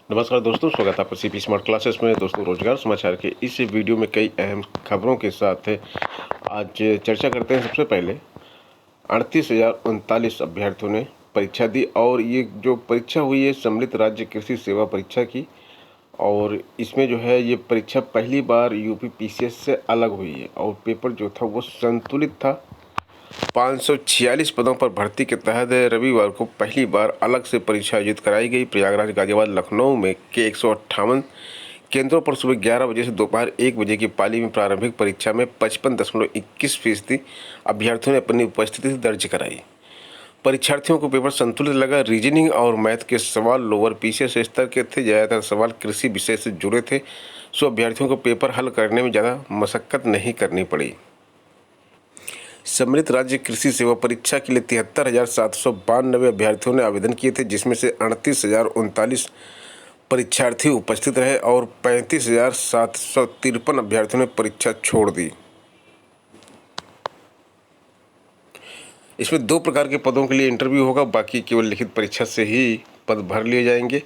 नमस्कार दोस्तों, स्वागत है आपका सीपी स्मार्ट क्लासेस में। दोस्तों, रोजगार समाचार के इस वीडियो में कई अहम खबरों के साथ आज चर्चा करते हैं। सबसे पहले 38,039 अभ्यर्थियों ने परीक्षा दी और ये जो परीक्षा हुई है सम्मिलित राज्य कृषि सेवा परीक्षा की, और इसमें जो है ये परीक्षा पहली बार यूपी पीसीएस से अलग हुई है और पेपर जो था वो संतुलित था। 546 पदों पर भर्ती के तहत रविवार को पहली बार अलग से परीक्षा आयोजित कराई गई। प्रयागराज, गाजियाबाद, लखनऊ में के 158 केंद्रों पर सुबह 11 बजे से दोपहर 1 बजे की पाली में प्रारंभिक परीक्षा में 55.21% अभ्यर्थियों ने अपनी उपस्थिति दर्ज कराई। परीक्षार्थियों को पेपर संतुलित लगा। रीजनिंग और मैथ के सवाल लोअर पीसीएस स्तर के थे। ज़्यादातर सवाल कृषि विषय से जुड़े थे, सो अभ्यर्थियों को पेपर हल करने में ज़्यादा मशक्कत नहीं करनी पड़ी। सम्मिलित राज्य कृषि सेवा परीक्षा के लिए 73,792 अभ्यर्थियों ने आवेदन किए थे, जिसमें से 38,039 परीक्षार्थी उपस्थित रहे और 35,753 अभ्यर्थियों ने परीक्षा छोड़ दी। इसमें 2 प्रकार के पदों के लिए इंटरव्यू होगा, बाकी केवल लिखित परीक्षा से ही पद भर लिए जाएंगे।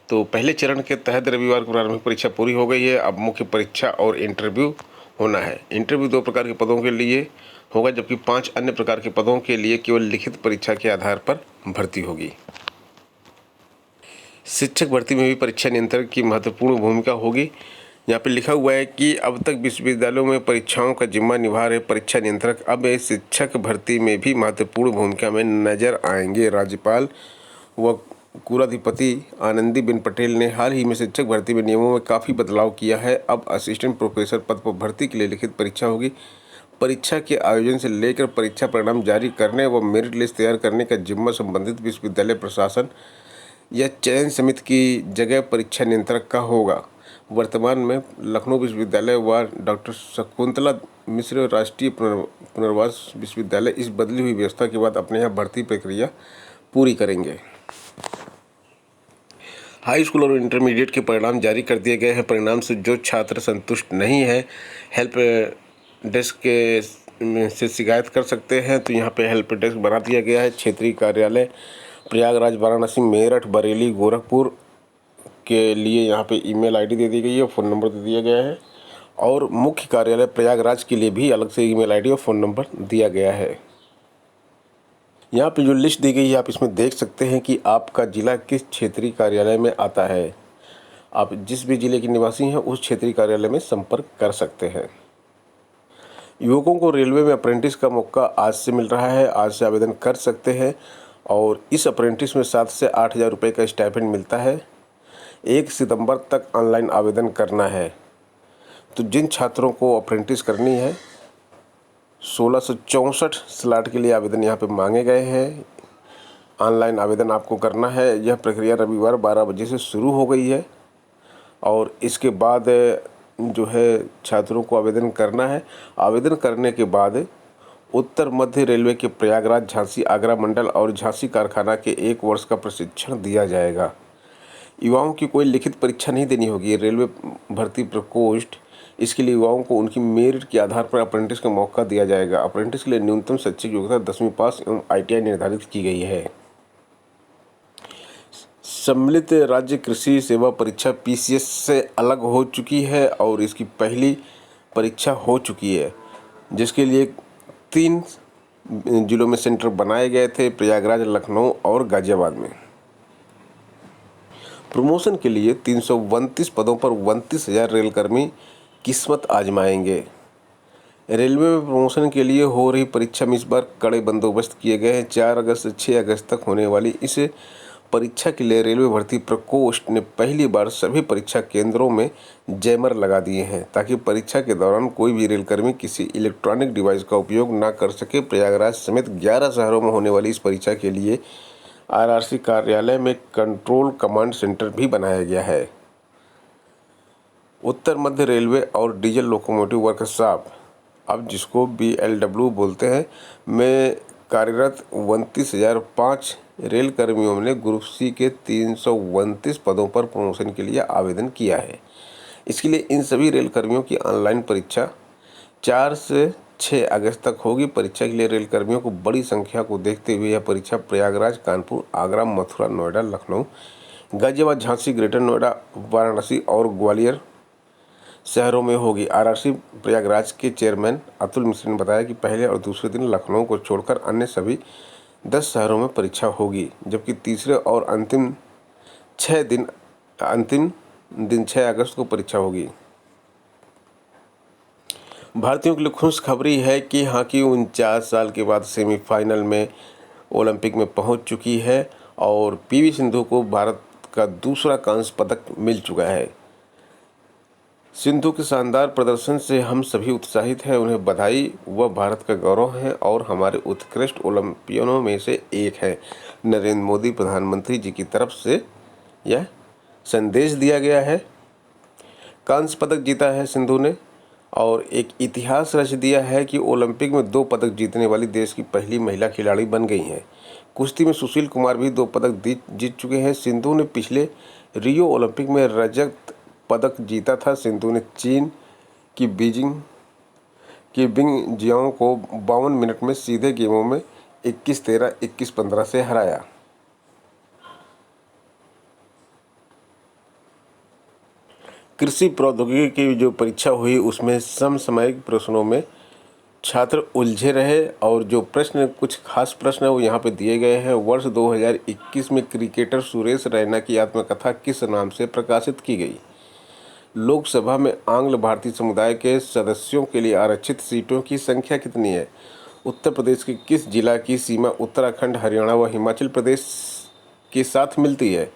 तो पहले चरण के तहत रविवार को प्रारंभिक परीक्षा पूरी हो गई है। अब मुख्य परीक्षा और इंटरव्यू होना है। इंटरव्यू 2 प्रकार के पदों के लिए होगा, जबकि 5 अन्य प्रकार के पदों के लिए केवल लिखित परीक्षा के आधार पर भर्ती होगी। शिक्षक भर्ती में भी परीक्षा नियंत्रण की महत्वपूर्ण भूमिका होगी। यहाँ पे लिखा हुआ है कि अब तक विश्वविद्यालयों में परीक्षाओं का जिम्मा निभा रहे परीक्षा नियंत्रक अब शिक्षक भर्ती में भी महत्वपूर्ण भूमिका में नजर आएंगे। राज्यपाल व कुलाधिपति आनंदीबेन पटेल ने हाल ही में शिक्षक भर्ती में नियमों में काफ़ी बदलाव किया है। अब असिस्टेंट प्रोफेसर पद पर भर्ती के लिए लिखित परीक्षा होगी। परीक्षा के आयोजन से लेकर परीक्षा परिणाम जारी करने व मेरिट लिस्ट तैयार करने का जिम्मा संबंधित विश्वविद्यालय प्रशासन या चयन समिति की जगह परीक्षा नियंत्रक का होगा। वर्तमान में लखनऊ विश्वविद्यालय व डॉक्टर शकुंतला मिश्र राष्ट्रीय पुनर्वास विश्वविद्यालय इस बदली हुई व्यवस्था के बाद अपने यहाँ भर्ती प्रक्रिया पूरी करेंगे। हाई स्कूल और इंटरमीडिएट के परिणाम जारी कर दिए गए हैं। परिणाम से जो छात्र संतुष्ट नहीं है, हेल्प डेस्क के से शिकायत कर सकते हैं। तो यहाँ पे हेल्प डेस्क बना दिया गया है। क्षेत्रीय कार्यालय प्रयागराज, वाराणसी, मेरठ, बरेली, गोरखपुर के लिए यहाँ पे ईमेल आईडी दे दी गई है, फ़ोन नंबर दे दिया गया है। और मुख्य कार्यालय प्रयागराज के लिए भी अलग से ईमेल आईडी और फ़ोन नंबर दिया गया है। यहाँ पे जो लिस्ट दी गई है आप इसमें देख सकते हैं कि आपका ज़िला किस क्षेत्रीय कार्यालय में आता है। आप जिस भी ज़िले के निवासी हैं उस क्षेत्रीय कार्यालय में संपर्क कर सकते हैं। युवकों को रेलवे में अप्रेंटिस का मौका आज से मिल रहा है। आज से आवेदन कर सकते हैं और इस अप्रेंटिस में 7 से 8 हज़ार रुपये का स्टाइपेंड मिलता है। 1 सितंबर तक ऑनलाइन आवेदन करना है। तो जिन छात्रों को अप्रेंटिस करनी है 1664 स्लॉट के लिए आवेदन यहाँ पे मांगे गए हैं। ऑनलाइन आवेदन आपको करना है। यह प्रक्रिया रविवार 12 बजे से शुरू हो गई है और इसके बाद जो है छात्रों को आवेदन करना है। आवेदन करने के बाद उत्तर मध्य रेलवे के प्रयागराज, झांसी, आगरा मंडल और झांसी कारखाना के 1 वर्ष का प्रशिक्षण दिया जाएगा। युवाओं की कोई लिखित परीक्षा नहीं देनी होगी। रेलवे भर्ती प्रकोष्ठ इसके लिए युवाओं को उनकी मेरिट के आधार पर अप्रेंटिस का मौका दिया जाएगा। अप्रेंटिस के लिए न्यूनतम शैक्षिक योग्यता 10वीं पास एवं ITI निर्धारित की गई है। सम्मिलित राज्य कृषि सेवा परीक्षा PCS से अलग हो चुकी है और इसकी पहली परीक्षा हो चुकी है, जिसके लिए 3 जिलों में सेंटर बनाए गए थे, प्रयागराज, लखनऊ और गाजियाबाद में। प्रमोशन के लिए 329 पदों पर 29,000 रेलकर्मी किस्मत आजमाएंगे। रेलवे में प्रमोशन के लिए हो रही परीक्षा में इस बार कड़े बंदोबस्त किए गए हैं। 4 अगस्त से 6 अगस्त तक होने वाली इस परीक्षा के लिए रेलवे भर्ती प्रकोष्ठ ने पहली बार सभी परीक्षा केंद्रों में जैमर लगा दिए हैं, ताकि परीक्षा के दौरान कोई भी रेलकर्मी किसी इलेक्ट्रॉनिक डिवाइस का उपयोग न कर सके। प्रयागराज समेत 11 शहरों में होने वाली इस परीक्षा के लिए RRC कार्यालय में कंट्रोल कमांड सेंटर भी बनाया गया है। उत्तर मध्य रेलवे और डीजल लोकोमोटिव वर्कशॉप, अब जिसको BLW बोलते हैं, में कार्यरत 29,005 रेल कर्मियों ने ग्रुप C के 329 पदों पर प्रमोशन के लिए आवेदन किया है। इसके लिए इन सभी रेल कर्मियों की ऑनलाइन परीक्षा 4 से 6 अगस्त तक होगी। परीक्षा के लिए रेल कर्मियों को बड़ी संख्या को देखते हुए यह परीक्षा प्रयागराज, कानपुर, आगरा, मथुरा, नोएडा, लखनऊ, गाजियाबाद, झांसी, ग्रेटर नोएडा, वाराणसी और ग्वालियर शहरों में होगी। आरआरसी प्रयागराज के चेयरमैन अतुल मिश्र ने बताया कि पहले और दूसरे दिन लखनऊ को छोड़कर अन्य सभी 10 शहरों में परीक्षा होगी, जबकि तीसरे और अंतिम दिन 6 अगस्त को परीक्षा होगी। भारतीयों के लिए खुशखबरी है कि हॉकी 49 साल के बाद सेमीफाइनल में ओलंपिक में पहुंच चुकी है और पीवी सिंधु को भारत का दूसरा कांस्य पदक मिल चुका है। सिंधु के शानदार प्रदर्शन से हम सभी उत्साहित हैं, उन्हें बधाई। वह भारत का गौरव हैं और हमारे उत्कृष्ट ओलंपियनों में से एक हैं। नरेंद्र मोदी प्रधानमंत्री जी की तरफ से यह संदेश दिया गया है। कांस्य पदक जीता है सिंधु ने और एक इतिहास रच दिया है कि ओलंपिक में 2 पदक जीतने वाली देश की पहली महिला खिलाड़ी बन गई हैं। कुश्ती में सुशील कुमार भी 2 पदक जीत चुके हैं। सिंधु ने पिछले रियो ओलंपिक में रजत पदक जीता था। सिंधु ने चीन की बिंग जियांग को 52 मिनट में सीधे गेमों में 21-13, 21-15 से हराया। कृषि प्रौद्योगिकी की जो परीक्षा हुई उसमें समसामयिक प्रश्नों में छात्र उलझे रहे और जो कुछ खास प्रश्न है वो यहाँ पे दिए गए हैं। वर्ष 2021 में क्रिकेटर सुरेश रैना की आत्मकथा किस नाम से प्रकाशित की गई? लोकसभा में आंग्ल भारतीय समुदाय के सदस्यों के लिए आरक्षित सीटों की संख्या कितनी है? उत्तर प्रदेश के किस जिला की सीमा उत्तराखंड, हरियाणा व हिमाचल प्रदेश के साथ मिलती है?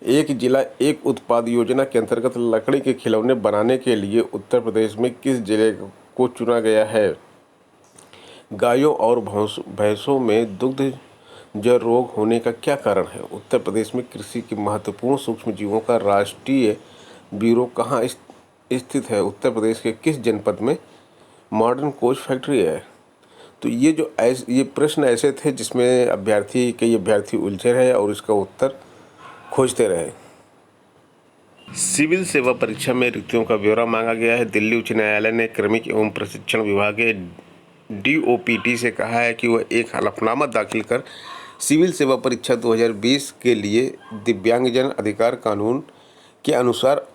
एक जिला एक उत्पाद योजना के अंतर्गत लकड़ी के खिलौने बनाने के लिए उत्तर प्रदेश में किस जिले को चुना गया है? गायों और भैंसों में दुग्ध जर रोग होने का क्या कारण है? उत्तर प्रदेश में कृषि के महत्वपूर्ण सूक्ष्म जीवों का राष्ट्रीय ब्यूरो कहाँ स्थित है? उत्तर प्रदेश के किस जनपद में मॉडर्न कोच फैक्ट्री है? तो ये प्रश्न ऐसे थे जिसमें कई अभ्यर्थी उलझे रहे और इसका उत्तर खोजते रहे। सिविल सेवा परीक्षा में रिक्तियों का ब्यौरा मांगा गया है। दिल्ली उच्च न्यायालय ने कार्मिक एवं प्रशिक्षण विभाग के DOPT से कहा है कि वह एक हलफनामा दाखिल कर सिविल सेवा परीक्षा 2020 के लिए दिव्यांगजन अधिकार कानून के अनुसार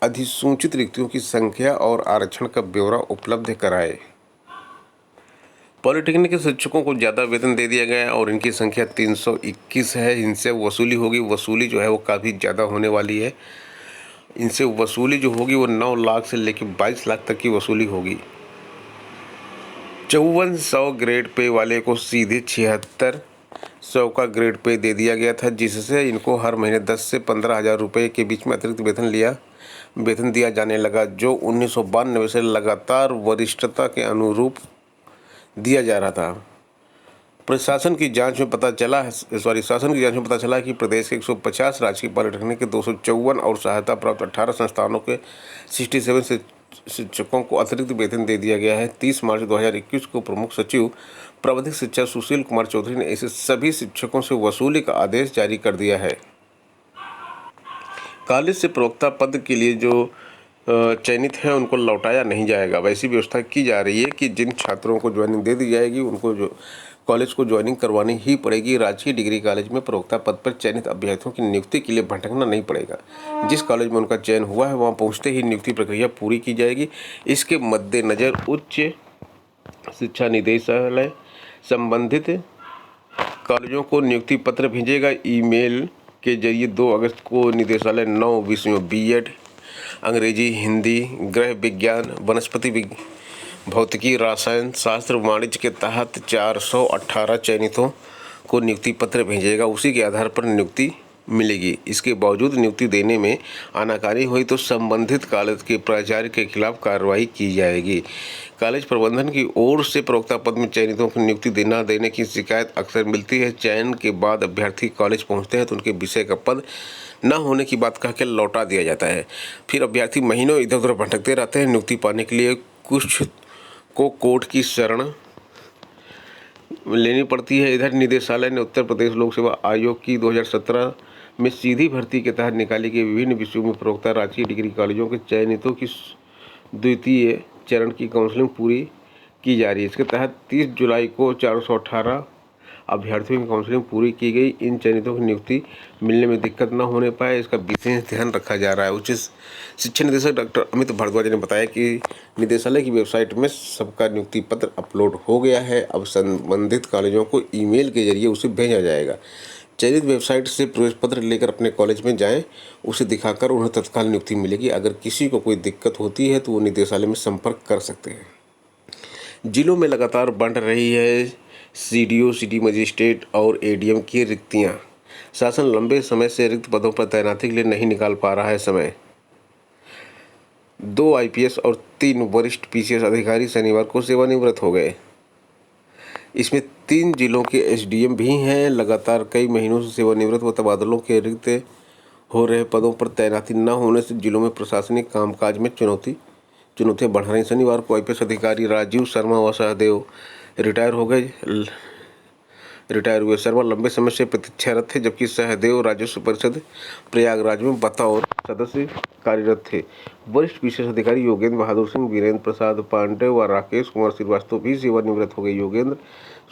अधिसूचित रिक्तियों की संख्या और आरक्षण का ब्यौरा उपलब्ध कराए। पॉलिटेक्निक के शिक्षकों को ज़्यादा वेतन दे दिया गया है और इनकी संख्या 321 है। इनसे वसूली होगी, वसूली जो है वो काफ़ी ज़्यादा होने वाली है। इनसे वसूली जो होगी वो 9 लाख से लेकर 22 लाख तक की वसूली होगी। 5400 ग्रेड पे वाले को सीधे 7600 का ग्रेड पे दे दिया गया था, जिससे इनको हर महीने 10 से 15 हज़ार रुपये के बीच में अतिरिक्त वेतन दिया जाने लगा, जो 1992 से लगातार वरिष्ठता के अनुरूप दिया जा रहा था। शासन की जांच में पता चला कि प्रदेश के 150 राजकीय पॉलिटेक्निक के 254 और सहायता प्राप्त 18 संस्थानों के 67 से शिक्षकों को अतिरिक्त वेतन दे दिया गया है। 30 मार्च 2021 को प्रमुख सचिव प्राविधिक शिक्षा सुशील कुमार चौधरी ने ऐसे सभी शिक्षकों से वसूली का आदेश जारी कर दिया है। कॉलेज से प्रवक्ता पद के लिए जो चयनित हैं उनको लौटाया नहीं जाएगा। वैसी व्यवस्था की जा रही है कि जिन छात्रों को ज्वाइनिंग दे दी जाएगी उनको जो कॉलेज को ज्वाइनिंग करवानी ही पड़ेगी। राजकीय डिग्री कॉलेज में प्रवक्ता पद पर चयनित अभ्यर्थियों की नियुक्ति के लिए भटकना नहीं पड़ेगा। जिस कॉलेज में उनका चयन हुआ है वहां पहुंचते ही नियुक्ति प्रक्रिया पूरी की जाएगी। इसके मद्देनज़र उच्च शिक्षा निदेशालय संबंधित कॉलेजों को नियुक्ति पत्र भेजेगा। ईमेल के जरिए 2 अगस्त को निदेशालय 9 विषयों B.Ed, अंग्रेजी, हिंदी, गृह विज्ञान, वनस्पति भौतिकी, रसायन शास्त्र, वाणिज्य के तहत 418 चयनितों को नियुक्ति पत्र भेजेगा। उसी के आधार पर नियुक्ति मिलेगी। इसके बावजूद नियुक्ति देने में आनाकानी हुई तो संबंधित कॉलेज के प्राचार्य के खिलाफ कार्रवाई की जाएगी। कॉलेज प्रबंधन की ओर से प्रवक्ता पद में चयनितों को नियुक्ति न देने की शिकायत अक्सर मिलती है। चयन के बाद अभ्यर्थी कॉलेज पहुंचते हैं तो उनके विषय का पद न होने की बात कह के लौटा दिया जाता है। फिर अभ्यर्थी महीनों इधर उधर भटकते रहते हैं। नियुक्ति पाने के लिए कुछ को कोर्ट की शरण लेनी पड़ती है। इधर निदेशालय ने उत्तर प्रदेश लोक सेवा आयोग की 2017 में सीधी भर्ती के तहत निकाली गई विभिन्न विषयों में प्रवक्ता राजकीय डिग्री कॉलेजों के चयनितों की द्वितीय चरण की काउंसलिंग पूरी की जा रही है। इसके तहत 30 जुलाई को 418 अभ्यर्थियों की काउंसलिंग पूरी की गई। इन चयनितों की नियुक्ति मिलने में दिक्कत न होने पाए, इसका विशेष ध्यान रखा जा रहा है। उच्च शिक्षा निदेशक डॉक्टर अमित भारद्वाज ने बताया कि निदेशालय की वेबसाइट में सबका नियुक्ति पत्र अपलोड हो गया है। अब संबंधित कॉलेजों को ईमेल के जरिए उसे भेजा जाएगा। चयनित वेबसाइट से प्रवेश पत्र लेकर अपने कॉलेज में जाएं, उसे दिखाकर उन्हें तत्काल नियुक्ति मिलेगी। अगर किसी को कोई दिक्कत होती है तो वो निदेशालय में संपर्क कर सकते हैं। जिलों में लगातार बढ़ रही है सीडीओ, सिटी मजिस्ट्रेट और एडीएम की रिक्तियां। शासन लंबे समय से रिक्त पदों पर तैनाती के लिए नहीं निकाल पा रहा है समय। 2 आईपीएस और 3 वरिष्ठ पीसीएस अधिकारी शनिवार को सेवानिवृत्त हो गए। इसमें 3 जिलों के एसडीएम भी हैं। लगातार कई महीनों से सेवानिवृत्त व तबादलों के रिक्त हो रहे पदों पर तैनाती न होने से जिलों में प्रशासनिक कामकाज में चुनौतियां बढ़ रही। शनिवार को आईपीएस अधिकारी राजीव शर्मा व सहदेव रिटायर हुए। शर्मा लंबे समय से प्रतीक्षारत थे, जबकि सहदेव राजस्व परिषद प्रयागराज में बतौर सदस्य कार्यरत थे। वरिष्ठ पीसीएस अधिकारी योगेंद्र बहादुर सिंह, वीरेंद्र प्रसाद पांडे व राकेश कुमार श्रीवास्तव भी सेवानिवृत्त हो गए। योगेंद्र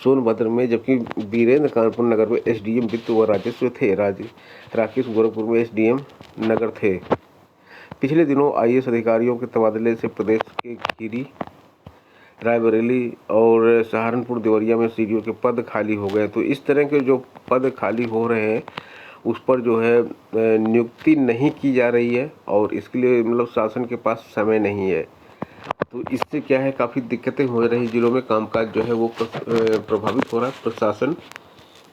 सोनभद्र में, जबकि वीरेंद्र कानपुर नगर में एसडीएम वित्त व राजस्व थे। राकेश गोरखपुर में एसडीएम नगर थे। पिछले दिनों आईएएस अधिकारियों के तबादले से प्रदेश के खीरी, रायबरेली और सहारनपुर, देवरिया में सीडीओ के पद खाली हो गए। तो इस तरह के जो पद खाली हो रहे हैं उस पर जो है नियुक्ति नहीं की जा रही है और इसके लिए मतलब शासन के पास समय नहीं है। तो इससे क्या है, काफ़ी दिक्कतें हो रही जिलों में, कामकाज जो है वो प्रभावित हो रहा है, प्रशासन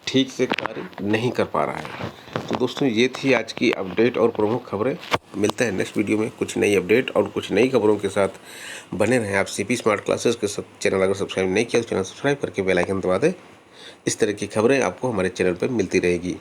ठीक से कार्य नहीं कर पा रहा है। तो दोस्तों, ये थी आज की अपडेट और प्रमुख खबरें। मिलते हैं नेक्स्ट वीडियो में कुछ नई अपडेट और कुछ नई खबरों के साथ। बने रहें आप सीपी स्मार्ट क्लासेस के चैनल। अगर सब्सक्राइब नहीं किया तो चैनल सब्सक्राइब करके बेल आइकन दबा दें। इस तरह की खबरें आपको हमारे चैनल पर मिलती रहेगी।